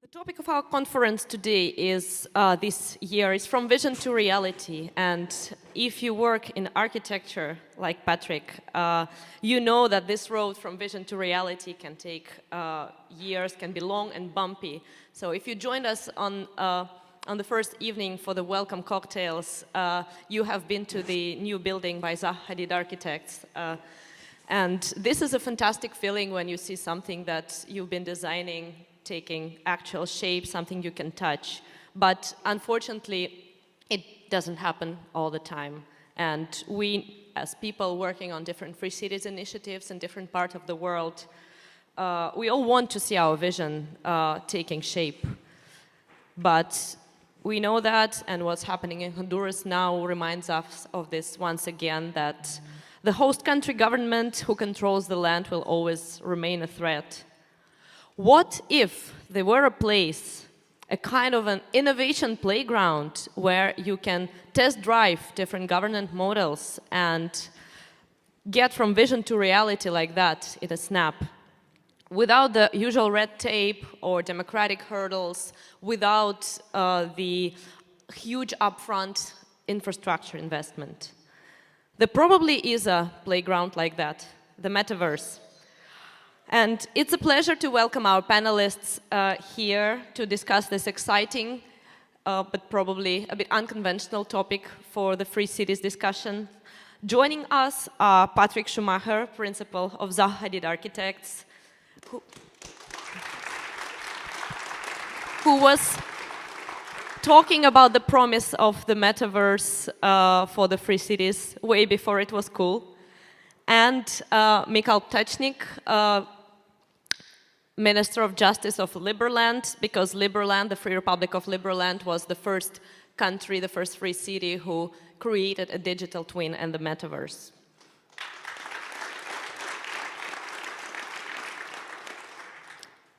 The topic of our conference today is this year is from vision to reality, and if you work in architecture like Patrik, you know that this road from vision to reality can take years, can be long and bumpy. So if you joined us on the first evening for the welcome cocktails, you have been to the new building by Zaha Hadid Architects. And this is a fantastic feeling when you see something that you've been designing taking actual shape, something you can touch. But unfortunately, it doesn't happen all the time. And we, as people working on different free cities initiatives in different parts of the world, we all want to see our vision taking shape. But we know that, and what's happening in Honduras now reminds us of this once again, that the host country government who controls the land will always remain a threat. What if there were a place, a kind of an innovation playground where you can test drive different governance models and get from vision to reality like that in a snap, without the usual red tape or democratic hurdles, without the huge upfront infrastructure investment? There probably is a playground like that, the Metaverse. And it's a pleasure to welcome our panelists here to discuss this exciting, but probably a bit unconventional topic for the Free Cities discussion. Joining us are Patrik Schumacher, principal of Zaha Hadid Architects, who was talking about the promise of the Metaverse for the Free Cities way before it was cool, and Michal Pta, Minister of Justice of Liberland, because Liberland, the Free Republic of Liberland, was the first country, the first free city who created a digital twin and the Metaverse.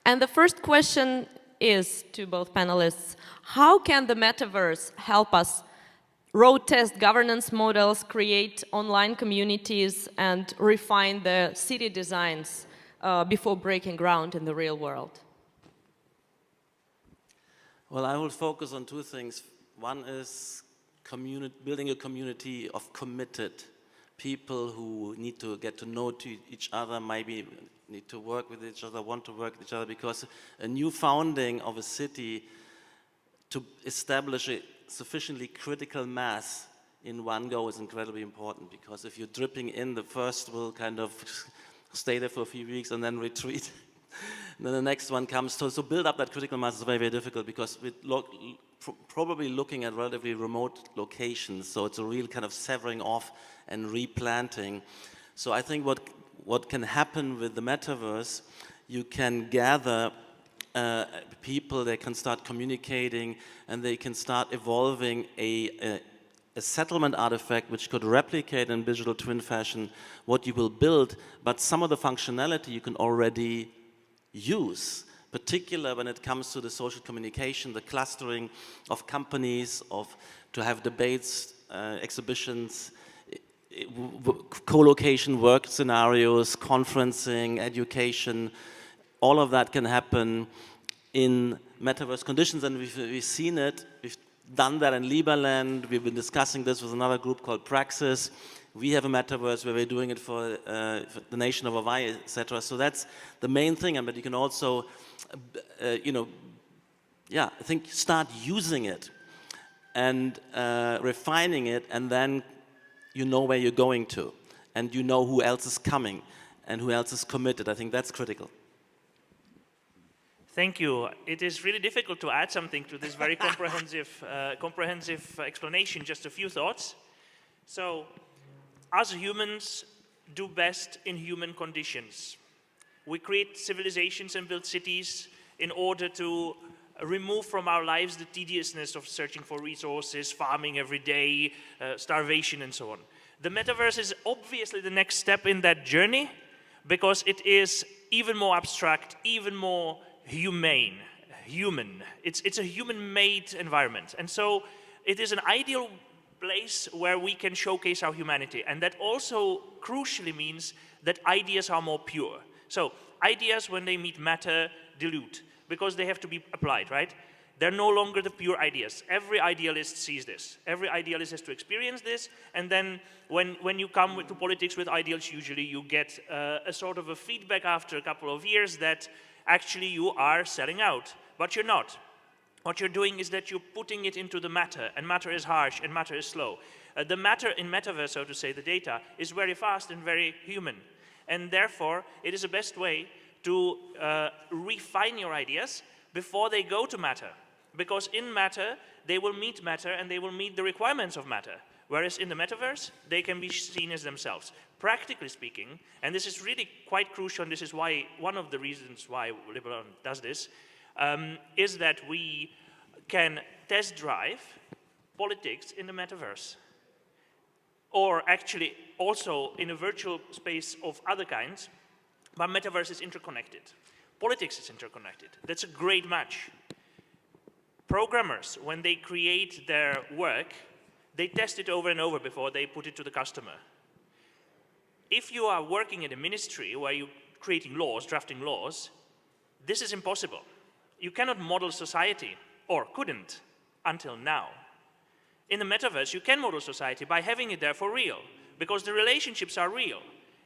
And the first question is to both panelists: how can the Metaverse help us road test governance models, create online communities, and refine the city designs before breaking ground in the real world? Well, I will focus on two things. One is building a community of committed people who need to get to know each other, maybe need to work with each other, want to work with each other, because a new founding of a city to establish a sufficiently critical mass in one go is incredibly important, because if you're dripping in, the first will kind of stay there for a few weeks and then retreat. And then the next one comes. So build up that critical mass is very, very difficult, because we're probably looking at relatively remote locations. So it's a real kind of severing off and replanting. So I think what can happen with the Metaverse, you can gather people, they can start communicating, and they can start evolving a settlement artifact which could replicate in digital twin fashion what you will build, but some of the functionality you can already use, particularly when it comes to the social communication, the clustering of companies, to have debates, exhibitions, co-location work scenarios, conferencing, education. All of that can happen in Metaverse conditions, and we've seen it. We've done that in Liberland. We've been discussing this with another group called Praxis. We have a Metaverse where we're doing it for the nation of Hawaii, etc. So that's the main thing. But you can also, I think start using it and refining it, and then you know where you're going to, and you know who else is coming and who else is committed. I think that's critical. Thank you. It is really difficult to add something to this very comprehensive explanation. Just a few thoughts. So, us humans do best in human conditions. We create civilizations and build cities in order to remove from our lives the tediousness of searching for resources, farming every day, starvation, and so on. The Metaverse is obviously the next step in that journey, because it is even more abstract, even more human. It's a human-made environment. And so it is an ideal place where we can showcase our humanity. And that also crucially means that ideas are more pure. So ideas, when they meet matter, dilute. because they have to be applied, right? They're no longer the pure ideas. Every idealist sees this. Every idealist has to experience this, and then when you come to politics with ideals, usually you get a sort of a feedback after a couple of years that actually you are selling out, but you're not. What you're doing is that you're putting it into the matter, and matter is harsh, and matter is slow. The matter in Metaverse, so to say, the data, is very fast and very human. And therefore, it is the best way to refine your ideas before they go to matter. Because in matter, they will meet matter, and they will meet the requirements of matter. Whereas in the Metaverse, they can be seen as themselves. Practically speaking, and this is really quite crucial, and this is why one of the reasons why Liberland does this, is that we can test drive politics in the Metaverse. Or actually also in a virtual space of other kinds, but Metaverse is interconnected. Politics is interconnected. That's a great match. Programmers, when they create their work, they test it over and over before they put it to the customer. If you are working in a ministry where you're creating laws, drafting laws, this is impossible. You cannot model society, or couldn't, until now. In the Metaverse, you can model society by having it there for real, because the relationships are real.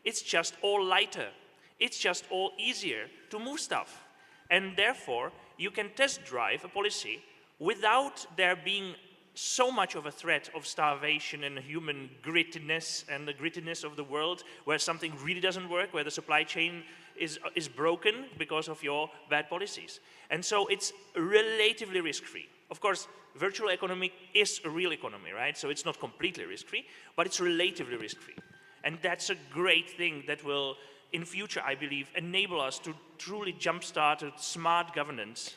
It's just all lighter. It's just all easier to move stuff. And therefore, you can test drive a policy without there being so much of a threat of starvation and human grittiness and the grittiness of the world where something really doesn't work, where the supply chain is broken because of your bad policies. And so it's relatively risk-free. Of course, virtual economy is a real economy, right? So it's not completely risk-free, but it's relatively risk-free. And that's a great thing that will, in future, I believe, enable us to truly jumpstart a smart governance.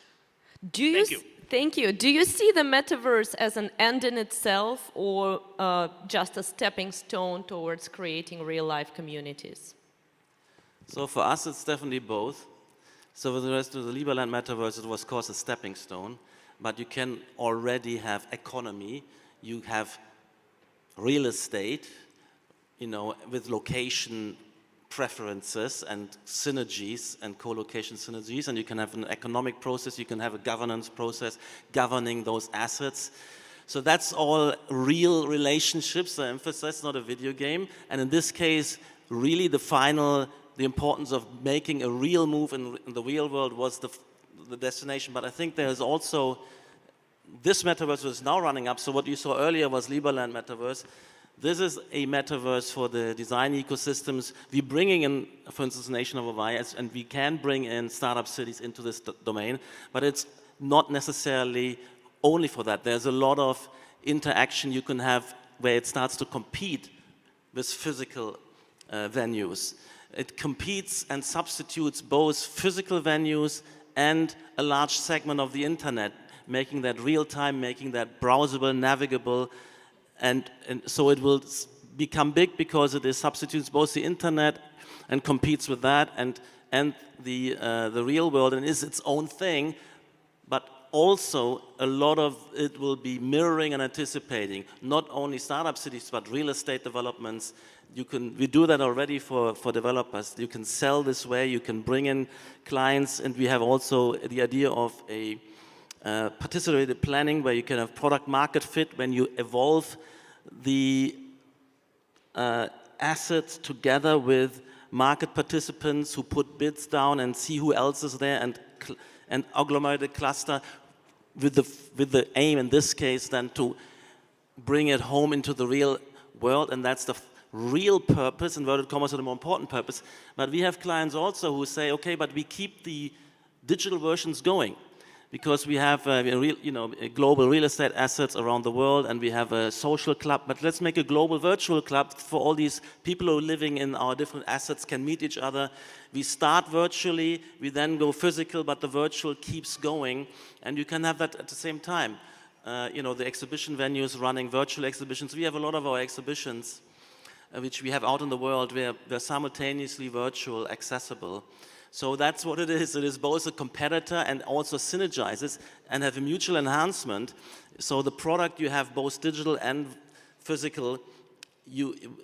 Thank you. Thank you. Do you see the Metaverse as an end in itself, or just a stepping stone towards creating real-life communities? So for us, it's definitely both. So with the rest of the Liberland Metaverse, it was, of course, a stepping stone. But you can already have economy. You have real estate, with location preferences and synergies and co-location synergies, and you can have an economic process, you can have a governance process governing those assets. So that's all real relationships, I emphasize, not a video game. And in this case, really the importance of making a real move in the real world was the destination. But I think there's also, this Metaverse is now running up, so what you saw earlier was Liberland Metaverse. This is a metaverse for the design ecosystems. We're bringing in, for instance, Nation of Hawaii, and we can bring in startup cities into this domain, but it's not necessarily only for that. There's a lot of interaction you can have where it starts to compete with physical venues. It competes and substitutes both physical venues and a large segment of the internet, making that real-time, making that browsable, navigable, and so it will become big because it substitutes both the internet and competes with that and the real world, and is its own thing. But also a lot of it will be mirroring and anticipating not only startup cities but real estate developments. We do that already for developers. You can sell this way. You can bring in clients, and we have also the idea of a participated planning where you can have product market fit when you evolve the assets together with market participants who put bids down and see who else is there and agglomerate a cluster with the aim in this case then to bring it home into the real world, and that's the real purpose, inverted commas, are the more important purpose. But we have clients also who say, okay, but we keep the digital versions going, because we have global real estate assets around the world, and we have a social club, but let's make a global virtual club for all these people who are living in our different assets can meet each other. We start virtually, we then go physical, but the virtual keeps going, and you can have that at the same time. The exhibition venues running virtual exhibitions. We have a lot of our exhibitions, which we have out in the world, where they're simultaneously virtual, accessible. So that's what it is. It is both a competitor and also synergizes and have a mutual enhancement. So the product you have both digital and physical,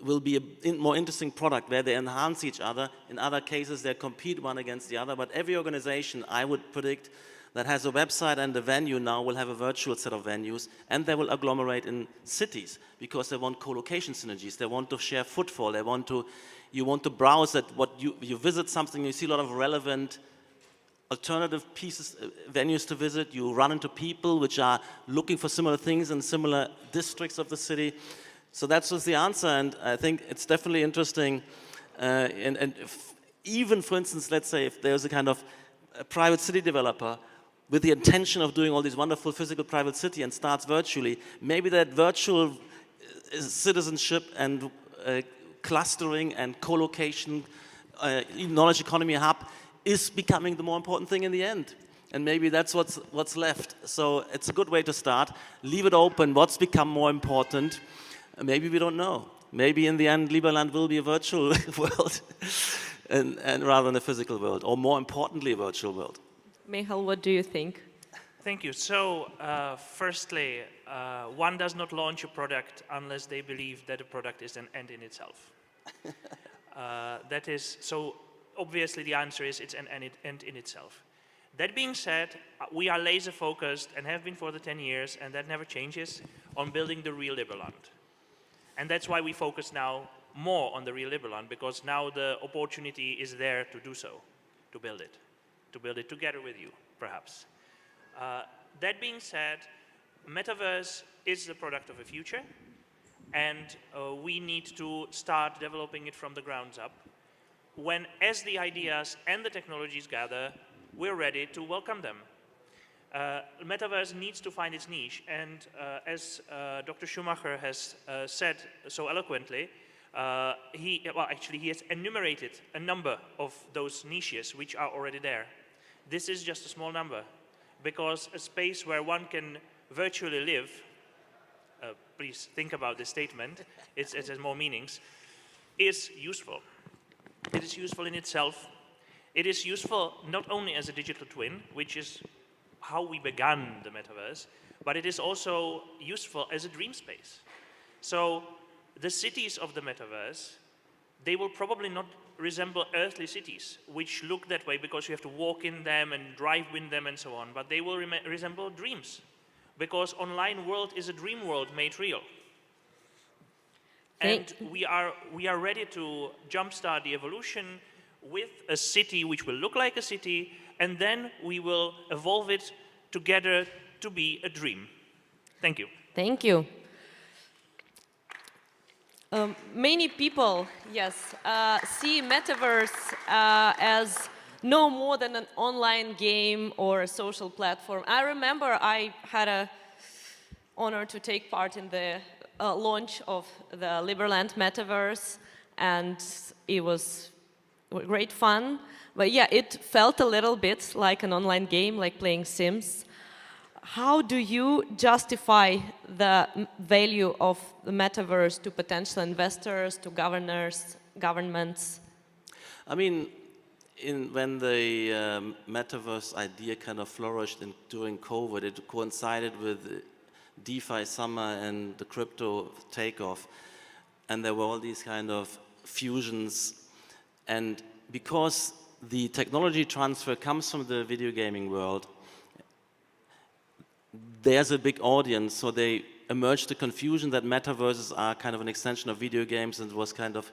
will be a more interesting product where they enhance each other. In other cases, they compete one against the other. But every organization, I would predict, that has a website and a venue now will have a virtual set of venues, and they will agglomerate in cities because they want co-location synergies. They want to share footfall. They want to, you want to browse at what you visit something, you see a lot of relevant alternative pieces, venues to visit. You run into people which are looking for similar things in similar districts of the city. So that's just the answer, and I think it's definitely interesting. And if, even, for instance, let's say if there's a kind of a private city developer with the intention of doing all these wonderful physical private city and starts virtually, maybe that virtual citizenship and clustering and co-location, knowledge economy hub is becoming the more important thing in the end. And maybe that's what's left. So it's a good way to start. Leave it open. What's become more important? Maybe we don't know. Maybe in the end, Liberland will be a virtual world and rather than a physical world, or more importantly, a virtual world. Michal, what do you think? Thank you. So, firstly, one does not launch a product unless they believe that a product is an end in itself. That is, so obviously the answer is it's an end in itself. That being said, we are laser focused and have been for the 10 years, and that never changes, on building the real Liberland. And that's why we focus now more on the real Liberland, because now the opportunity is there to do so, to build it together with you, perhaps. That being said, Metaverse is the product of the future, and we need to start developing it from the ground up. As the ideas and the technologies gather, we're ready to welcome them. Metaverse needs to find its niche, and as Dr. Schumacher has said so eloquently, he has enumerated a number of those niches which are already there. This is just a small number, because a space where one can virtually live, please think about this statement, it has more meanings, is useful. It is useful in itself. It is useful not only as a digital twin, which is how we began the Metaverse, but it is also useful as a dream space. So the cities of the Metaverse, they will probably not resemble earthly cities, which look that way because you have to walk in them and drive in them and so on, but they will resemble dreams, because online world is a dream world made real. And we are ready to jumpstart the evolution with a city which will look like a city, and then we will evolve it together to be a dream. Thank you. Thank you. Many people, yes, see Metaverse as no more than an online game or a social platform. I remember I had an honor to take part in the launch of the Liberland Metaverse, and it was great fun. But yeah, it felt a little bit like an online game, like playing Sims. How do you justify the value of the Metaverse to potential investors, to governors, governments? I mean, when the Metaverse idea kind of flourished during COVID, it coincided with DeFi summer and the crypto takeoff. And there were all these kind of fusions. And because the technology transfer comes from the video gaming world, there's a big audience, so they emerged the confusion that metaverses are kind of an extension of video games, and it was kind of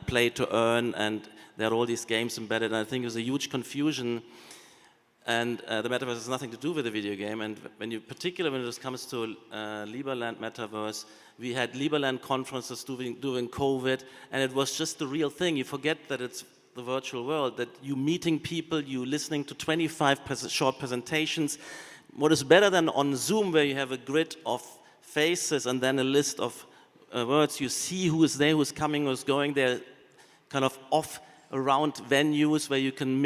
play to earn, and there are all these games embedded, and I think it was a huge confusion, and the metaverse has nothing to do with the video game, and particularly when it comes to Liberland Metaverse, we had Liberland conferences during COVID, and it was just the real thing. You forget that it's the virtual world, that you meeting people, you listening to 25 short presentations. What is better than on Zoom, where you have a grid of faces and then a list of words, you see who is there, who's coming, who's going. They're kind of off around venues where you can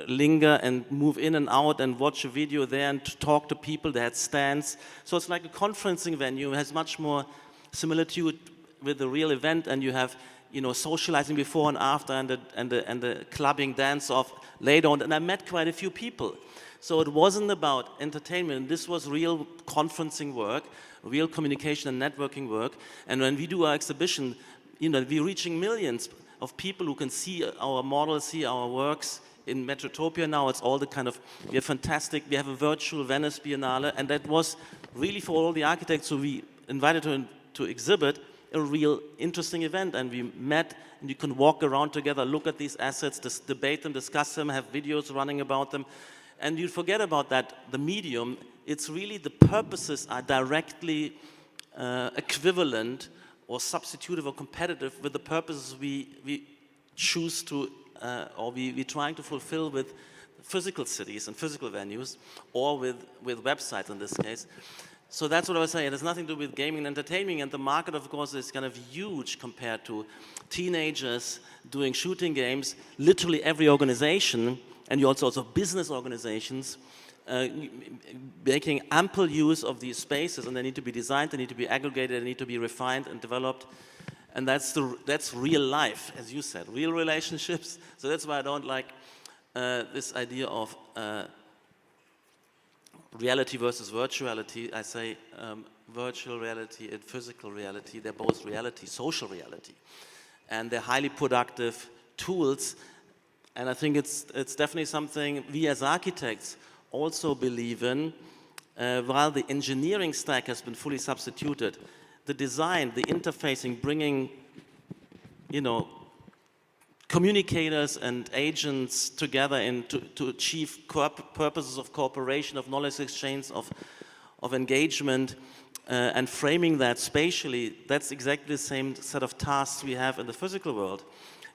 linger and move in and out and watch a video there and to talk to people. They had stands. So it's like a conferencing venue. It has much more similitude with the real event, and you have, you know, socializing before and after, and the clubbing dance off later on. And I met quite a few people. So it wasn't about entertainment. This was real conferencing work, real communication and networking work. And when we do our exhibition, you know, we're reaching millions of people who can see our models, see our works in Metrotopia now, it's all the kind of, we have a virtual Venice Biennale, and that was really for all the architects who we invited to exhibit, a real interesting event. And we met, and you can walk around together, look at these assets, debate them, discuss them, have videos running about them. And you forget about that, the medium, it's really the purposes are directly equivalent or substitutive or competitive with the purposes we choose to, or we're trying to fulfill with physical cities and physical venues, or with websites in this case. So that's what I was saying. It has nothing to do with gaming and entertainment, and the market, of course, is kind of huge compared to teenagers doing shooting games. Literally every organization, and you also business organizations, making ample use of these spaces, and they need to be designed, they need to be aggregated, they need to be refined and developed. And that's real life, as you said, real relationships. So that's why I don't like this idea of reality versus virtuality. I say virtual reality and physical reality, they're both reality, social reality. And they're highly productive tools. And I think it's definitely something we as architects also believe in. While the engineering stack has been fully substituted, the design, the interfacing, bringing, communicators and agents together to achieve purposes of cooperation, of knowledge exchange, of engagement, and framing that spatially, that's exactly the same set of tasks we have in the physical world.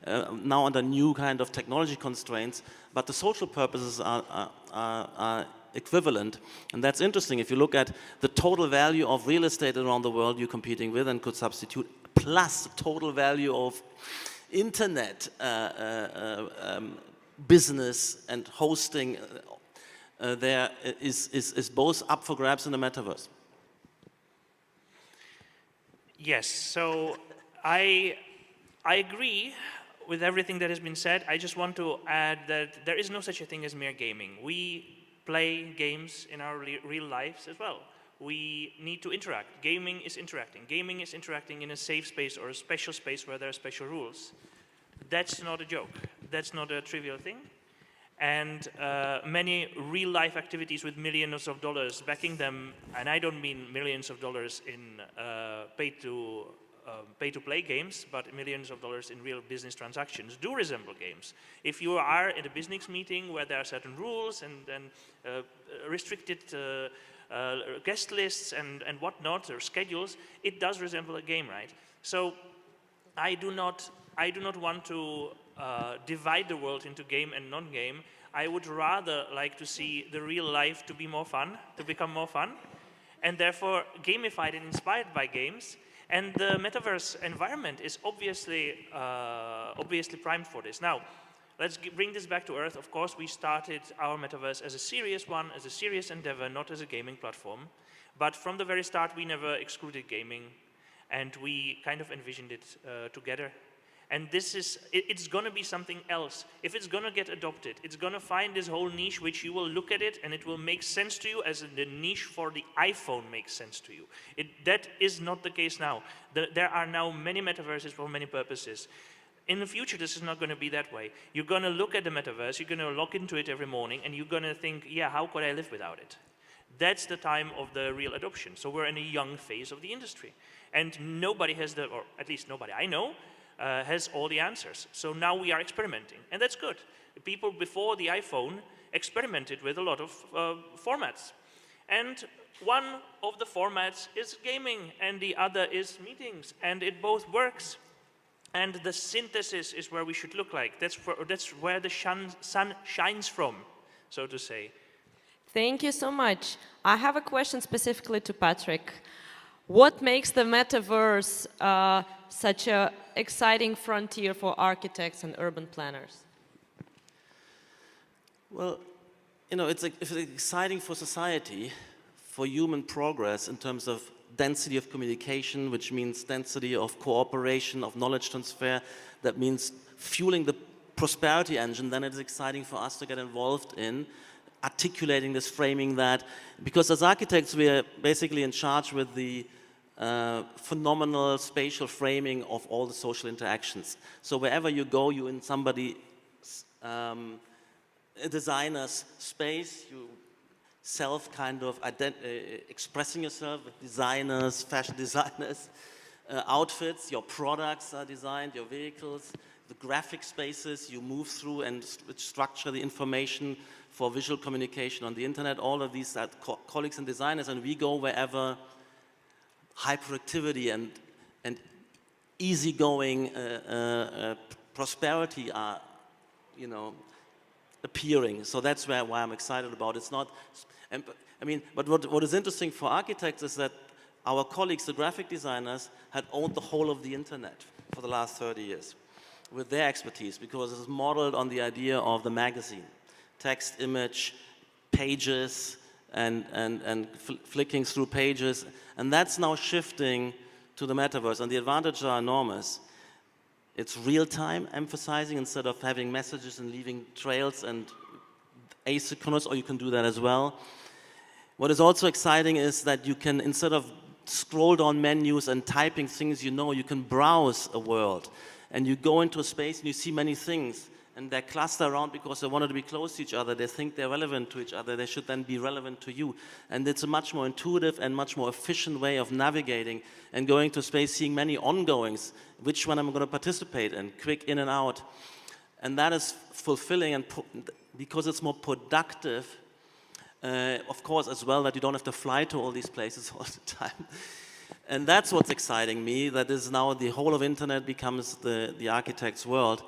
Now under new kind of technology constraints, but the social purposes are equivalent. And that's interesting. If you look at the total value of real estate around the world you're competing with and could substitute, plus the total value of internet business and hosting, there is both up for grabs in the metaverse. Yes, so I agree with everything that has been said. I just want to add that there is no such a thing as mere gaming. We play games in our real lives as well. We need to interact. Gaming is interacting. Gaming is interacting in a safe space or a special space where there are special rules. That's not a joke. That's not a trivial thing. And many real-life activities with millions of dollars backing them, and I don't mean millions of dollars in pay-to-play games, but millions of dollars in real business transactions do resemble games. If you are in a business meeting where there are certain rules and restricted guest lists and whatnot, or schedules, it does resemble a game, right? So I do not want to divide the world into game and non-game. I would rather like to see the real life to be more fun, to become more fun, and therefore gamified and inspired by games. And the metaverse environment is obviously primed for this. Now, let's bring this back to Earth. Of course, we started our metaverse as a serious one, as a serious endeavor, not as a gaming platform. But from the very start, we never excluded gaming, and we kind of envisioned it together. And it's going to be something else. If it's going to get adopted, it's going to find this whole niche which you will look at it and it will make sense to you as the niche for the iPhone makes sense to you. That is not the case now. There are now many metaverses for many purposes. In the future, this is not going to be that way. You're going to look at the metaverse, you're going to log into it every morning, and you're going to think, yeah, how could I live without it? That's the time of the real adoption. So we're in a young phase of the industry. And nobody has or at least nobody I know, has all the answers. So now we are experimenting, and that's good. People before the iPhone experimented with a lot of formats. And one of the formats is gaming, and the other is meetings, and it both works. And the synthesis is where we should look like. That's where the sun shines from, so to say. Thank you so much. I have a question specifically to Patrik. What makes the metaverse such an exciting frontier for architects and urban planners? Well, it's exciting for society, for human progress in terms of density of communication, which means density of cooperation, of knowledge transfer. That means fueling the prosperity engine. Then it's exciting for us to get involved in articulating this, framing that. Because as architects, we are basically in charge with the phenomenal spatial framing of all the social interactions. So wherever you go, you're in somebody's a designer's space. You self kind of expressing yourself with designers, fashion designers, outfits. Your products are designed, your vehicles, the graphic spaces you move through and structure the information for visual communication on the internet. All of these are colleagues and designers, and we go wherever hyperactivity and easygoing prosperity are, appearing. So that's why I'm excited about it. It's not, but what is interesting for architects is that our colleagues, the graphic designers, had owned the whole of the internet for the last 30 years with their expertise, because it's modeled on the idea of the magazine. Text, image, pages, and flicking through pages. And that's now shifting to the metaverse, and the advantages are enormous. It's real-time emphasizing instead of having messages and leaving trails, and asynchronous, or you can do that as well. What is also exciting is that you can, instead of scroll down menus and typing things you can browse a world. And you go into a space and you see many things, and they're clustered around because they wanted to be close to each other. They think they're relevant to each other. They should then be relevant to you. And it's a much more intuitive and much more efficient way of navigating and going to space, seeing many ongoings, which one I'm going to participate in, quick in and out. And that is fulfilling, and because it's more productive, of course, as well, that you don't have to fly to all these places all the time. And that's what's exciting me, that is now the whole of internet becomes the architect's world.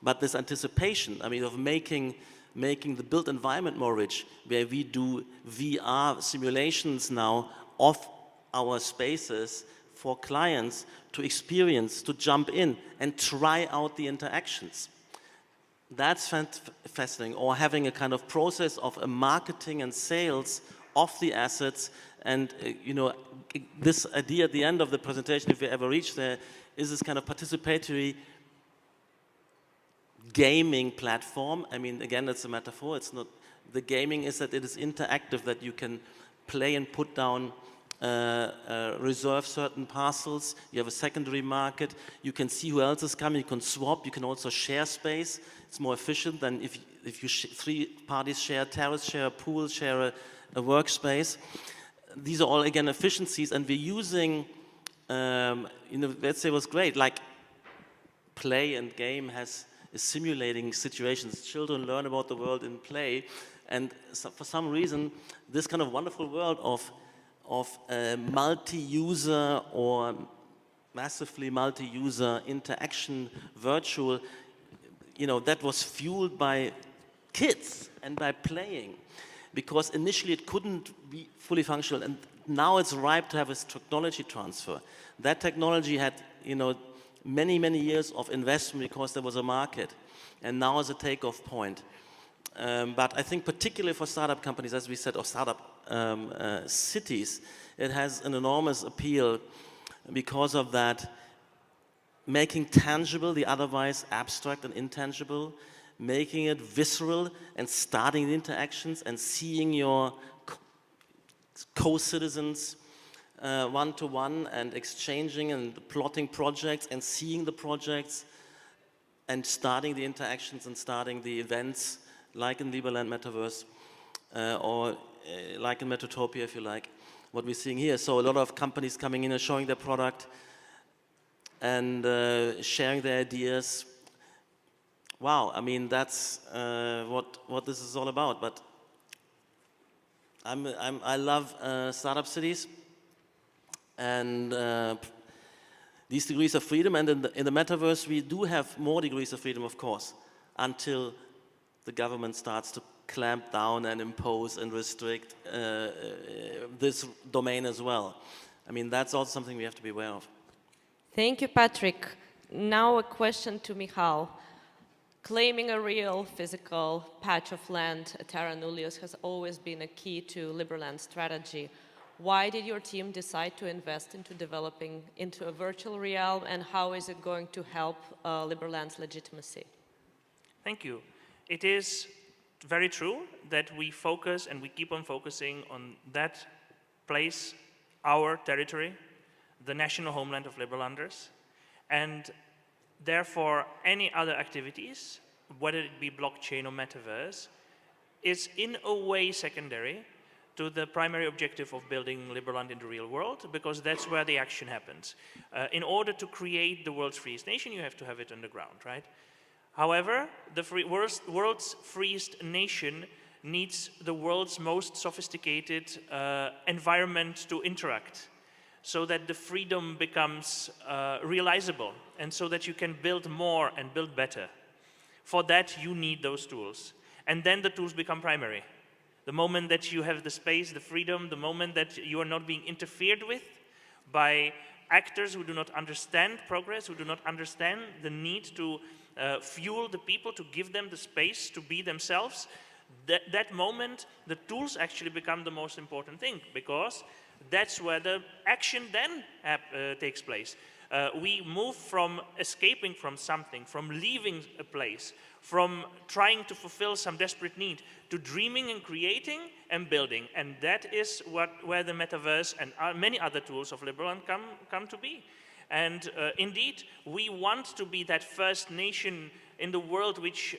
But this anticipation, of making the built environment more rich, where we do VR simulations now of our spaces for clients to experience, to jump in and try out the interactions. That's fascinating. Or having a kind of process of a marketing and sales of the assets. And this idea at the end of the presentation, if we ever reach there, is this kind of participatory gaming platform. Again, it's a metaphor. It's not, the gaming is that it is interactive, that you can play and put down, reserve certain parcels. You have a secondary market. You can see who else is coming. You can swap. You can also share space. It's more efficient than if you three parties share a terrace, share a pool, share a workspace. These are all, again, efficiencies, and we're using, let's say what's great, like play and game is simulating situations. Children learn about the world in play, and for some reason, this kind of wonderful world of multi-user or massively multi-user interaction, virtual, that was fueled by kids and by playing. Because initially it couldn't be fully functional, and now it's ripe to have a technology transfer. That technology had, many, many years of investment because there was a market, and now is a takeoff point. But I think particularly for startup companies, as we said, or startup cities, it has an enormous appeal because of that, making tangible the otherwise abstract and intangible, making it visceral and starting the interactions and seeing your co-citizens one-to-one and exchanging and plotting projects and seeing the projects and starting the interactions and starting the events like in Liberland Metaverse or like in Metotopia, if you like, what we're seeing here. So a lot of companies coming in and showing their product and sharing their ideas. Wow, that's what this is all about. But I love startup cities and these degrees of freedom. And in the metaverse, we do have more degrees of freedom, of course, until the government starts to clamp down and impose and restrict this domain as well. That's also something we have to be aware of. Thank you, Patrik. Now a question to Michal. Claiming a real physical patch of land at Terra Nullius has always been a key to Liberland's strategy. Why did your team decide to invest into developing into a virtual realm, and how is it going to help Liberland's legitimacy? Thank you. It is very true that we focus and we keep on focusing on that place, our territory, the national homeland of Liberlanders, and therefore any other activities, whether it be blockchain or metaverse, is in a way secondary to the primary objective of building Liberland in the real world, because that's where the action happens. In order to create the world's freest nation, you have to have it on the ground, right? However, the world's freest nation needs the world's most sophisticated environment to interact, so that the freedom becomes realizable, and so that you can build more and build better. For that, you need those tools. And then the tools become primary. The moment that you have the space, the freedom, the moment that you are not being interfered with by actors who do not understand progress, who do not understand the need to fuel the people, to give them the space to be themselves, that moment, the tools actually become the most important thing, because that's where the action then takes place. We move from escaping from something, from leaving a place, from trying to fulfill some desperate need, to dreaming and creating and building. And that is where the Metaverse and many other tools of Liberland come to be. And indeed, we want to be that first nation in the world which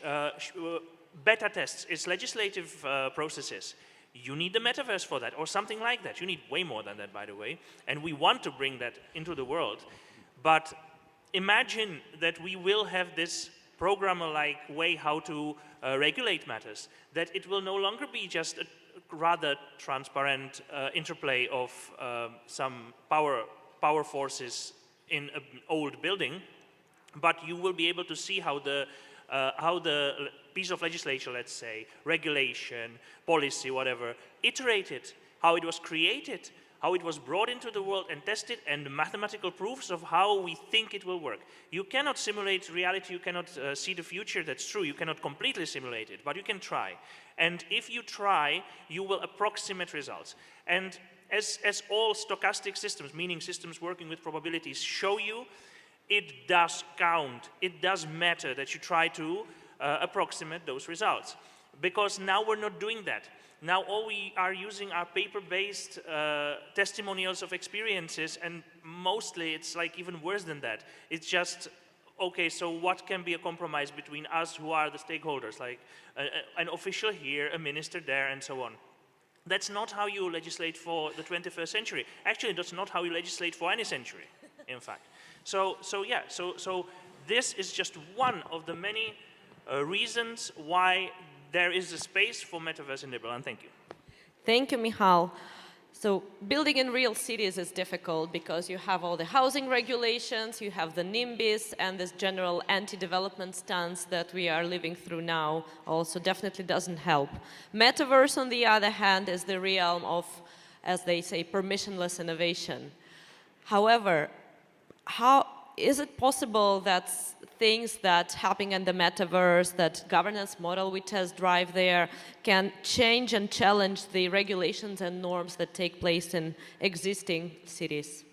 beta tests its legislative processes. You need the Metaverse for that, or something like that. You need way more than that, by the way. And we want to bring that into the world. But imagine that we will have this programmer-like way how to regulate matters, that it will no longer be just a rather transparent interplay of some power forces in an old building, but you will be able to see how the piece of legislation, let's say, regulation, policy, whatever, iterated, how it was created, how it was brought into the world and tested, and the mathematical proofs of how we think it will work. You cannot simulate reality, you cannot see the future, that's true, you cannot completely simulate it, but you can try. And if you try, you will approximate results. And as all stochastic systems, meaning systems working with probabilities, show you, it does count, it does matter that you try to approximate those results. Because now we're not doing that. Now all we are using are paper-based testimonials of experiences, and mostly it's like even worse than that. It's just, okay, so what can be a compromise between us who are the stakeholders, like an official here, a minister there, and so on. That's not how you legislate for the 21st century. Actually, that's not how you legislate for any century, in fact. So this is just one of the many reasons why there is a space for Metaverse in Liberland. Thank you. Thank you, Michal. So building in real cities is difficult because you have all the housing regulations, you have the NIMBYs, and this general anti-development stance that we are living through now also definitely doesn't help. Metaverse, on the other hand, is the realm of, as they say, permissionless innovation. However, how is it possible that things that happen in the Metaverse, that governance model we test drive there, can change and challenge the regulations and norms that take place in existing cities?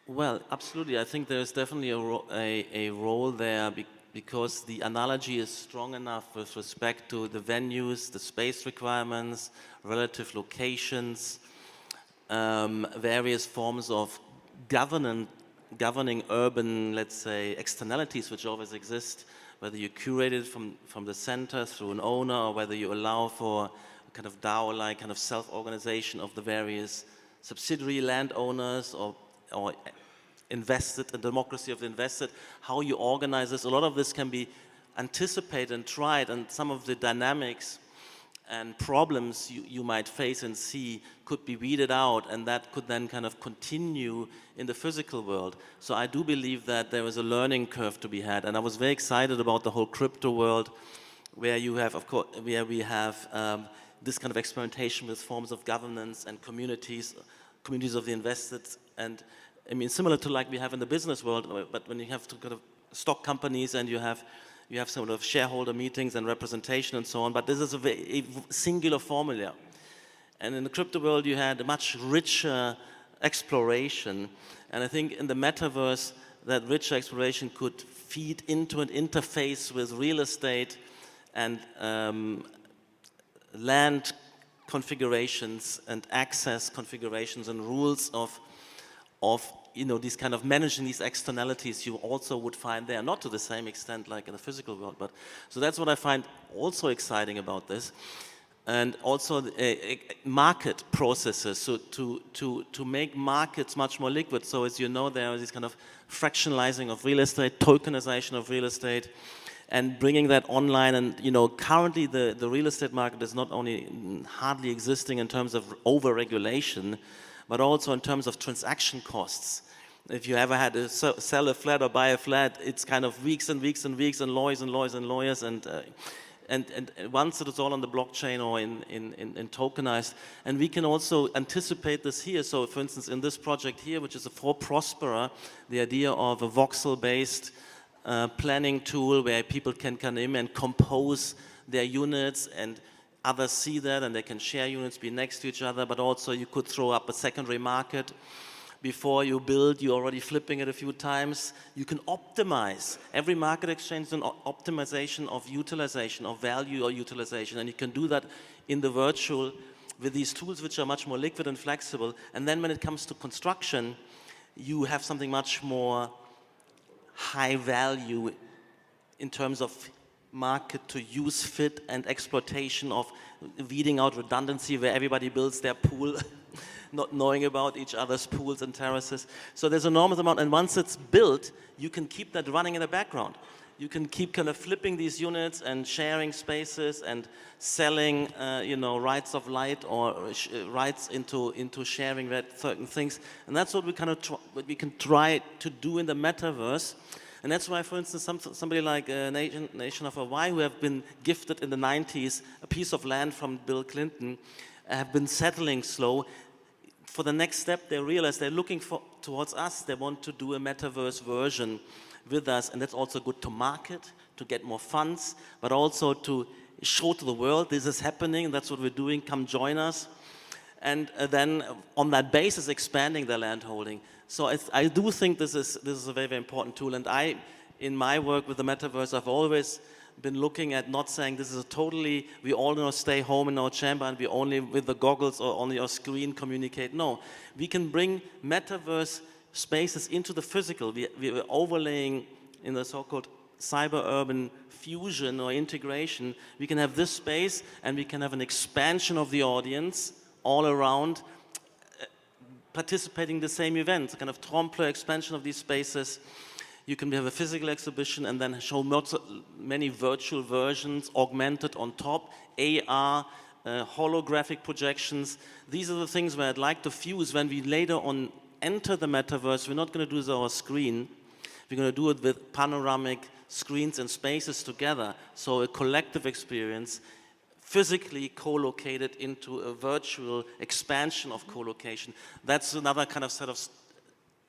Well, absolutely. I think there's definitely a role there because the analogy is strong enough with respect to the venues, the space requirements, relative locations, various forms of governing urban, let's say, externalities which always exist, whether you curate it from the center through an owner, or whether you allow for a kind of DAO-like kind of self-organization of the various subsidiary landowners or invested, a democracy of the invested, how you organize this. A lot of this can be anticipated and tried, and some of the dynamics and problems you might face and see could be weeded out, and that could then kind of continue in the physical world. So I do believe that there is a learning curve to be had, and I was very excited about the whole crypto world, where you have, of course, where we have this kind of experimentation with forms of governance and communities of the invested, and I mean similar to like we have in the business world, but when you have to kind of stock companies and you have sort of shareholder meetings and representation and so on, but this is a singular formula. And in the crypto world, you had a much richer exploration. And I think in the Metaverse, that richer exploration could feed into an interface with real estate and land configurations and access configurations and rules of these kind of managing these externalities you also would find there, not to the same extent like in the physical world, but so that's what I find also exciting about this. And also market processes, so to make markets much more liquid. So as you know, there is this kind of fractionalizing of real estate, tokenization of real estate, and bringing that online. And currently the real estate market is not only hardly existing in terms of over-regulation, but also in terms of transaction costs. If you ever had to sell a flat or buy a flat, it's kind of weeks and weeks and weeks and lawyers and lawyers and lawyers. And once it is all on the blockchain or in tokenized, and we can also anticipate this here. So for instance, in this project here, which is for Prospera, the idea of a voxel-based planning tool where people can come in and compose their units, and others see that and they can share units, be next to each other, but also you could throw up a secondary market. Before you build, you're already flipping it a few times. You can optimize. Every market exchange is an optimization of utilization, of value or utilization. And you can do that in the virtual with these tools which are much more liquid and flexible. And then when it comes to construction, you have something much more high value in terms of market to use fit and exploitation of weeding out redundancy where everybody builds their pool not knowing about each other's pools and terraces. So there's an enormous amount, and once it's built, you can keep that running in the background. You can keep kind of flipping these units and sharing spaces and selling, rights of light or rights into sharing certain things. And that's what we kind of what we can try to do in the metaverse. And that's why, for instance, somebody like Nation of Hawaii, who have been gifted in the 90s a piece of land from Bill Clinton, have been settling slow. For the next step, they realize they're looking towards us. They want to do a metaverse version with us, and that's also good to market, to get more funds, but also to show to the world this is happening. That's what we're doing. Come join us. And then on that basis, expanding their land holding. So I do think this is a very, very important tool. And in my work with the metaverse, I've always been looking at not saying this is we all stay home in our chamber and we only with the goggles or only our screen communicate. No, we can bring metaverse spaces into the physical. We're overlaying in the so-called cyber-urban fusion or integration. We can have this space and we can have an expansion of the audience all around participating in the same events, a kind of trompe-l'oeil expansion of these spaces. You can have a physical exhibition and then show many virtual versions augmented on top, AR, holographic projections. These are the things where I'd like to fuse when we later on enter the metaverse. We're not going to do this on our screen. We're going to do it with panoramic screens and spaces together. So a collective experience, physically co-located into a virtual expansion of co-location. That's another kind of set of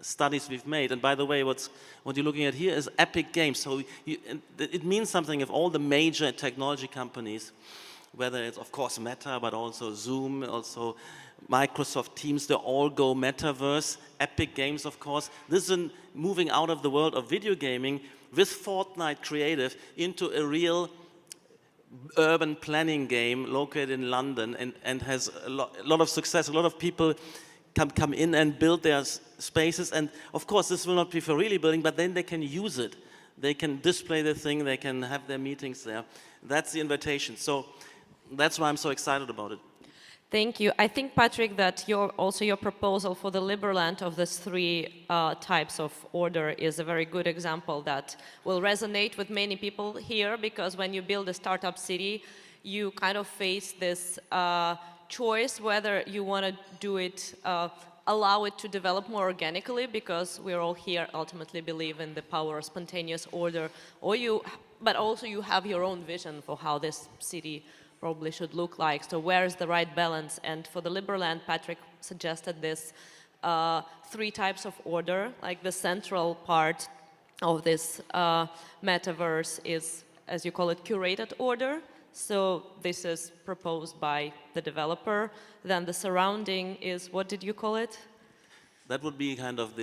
studies we've made. And by the way, what you're looking at here is Epic Games. So it means something if all the major technology companies, whether it's of course Meta, but also Zoom, also Microsoft Teams, they all go metaverse. Epic Games, of course. This is moving out of the world of video gaming with Fortnite Creative into a real urban planning game located in London and has a lot of success. A lot of people come in and build their spaces, and of course this will not be for really building, but then they can use it. They can display the thing, they can have their meetings there. That's the invitation. So that's why I'm so excited about it. Thank you. I think, Patrik, that your proposal for the Liberland of these three types of order is a very good example that will resonate with many people here, because when you build a startup city, you kind of face this choice whether you want to do it, allow it to develop more organically, because we're all here ultimately believe in the power of spontaneous order, but also you have your own vision for how this city probably should look like. So where's the right balance? And for the Liberland, Patrik suggested this three types of order. Like the central part of this metaverse is, as you call it, curated order. So this is proposed by the developer. Then the surrounding is, what did you call it? That would be kind of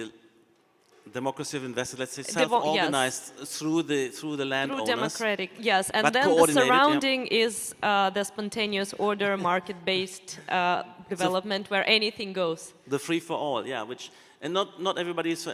democracy of investors, let's say Yes. self-organized through the landowners. Through democratic, yes. And but then the coordinated, yeah. surrounding is the spontaneous order, market-based development where anything goes. The free for all, yeah, and not everybody is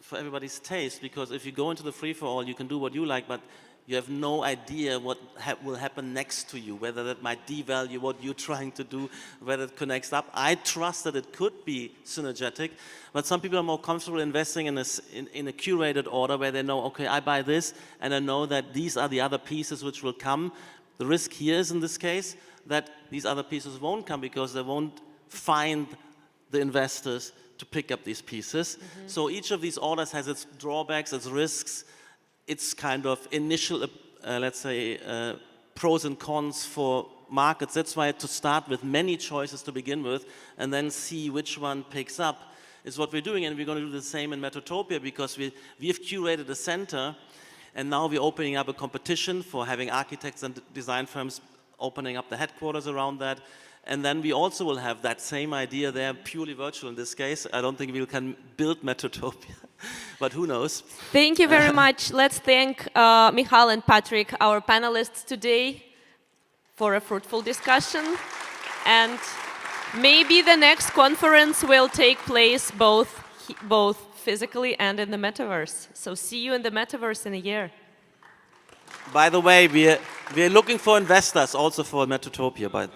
for everybody's taste, because if you go into the free for all, you can do what you like, but you have no idea what will happen next to you, whether that might devalue what you're trying to do, whether it connects up. I trust that it could be synergetic, but some people are more comfortable investing in a curated order where they know, okay, I buy this, and I know that these are the other pieces which will come. The risk here is, in this case, that these other pieces won't come because they won't find the investors to pick up these pieces. Mm-hmm. So each of these orders has its drawbacks, its risks, its kind of initial, let's say, pros and cons for markets. That's why to start with many choices to begin with and then see which one picks up is what we're doing. And we're going to do the same in Metatopia, because we have curated a center, and now we're opening up a competition for having architects and design firms opening up the headquarters around that. And then we also will have that same idea there, purely virtual in this case. I don't think we can build Metatopia, but who knows? Thank you very much. Let's thank Michal and Patrik, our panelists today, for a fruitful discussion. And maybe the next conference will take place both physically and in the Metaverse. So see you in the Metaverse in a year. By the way, we're looking for investors also for Metatopia.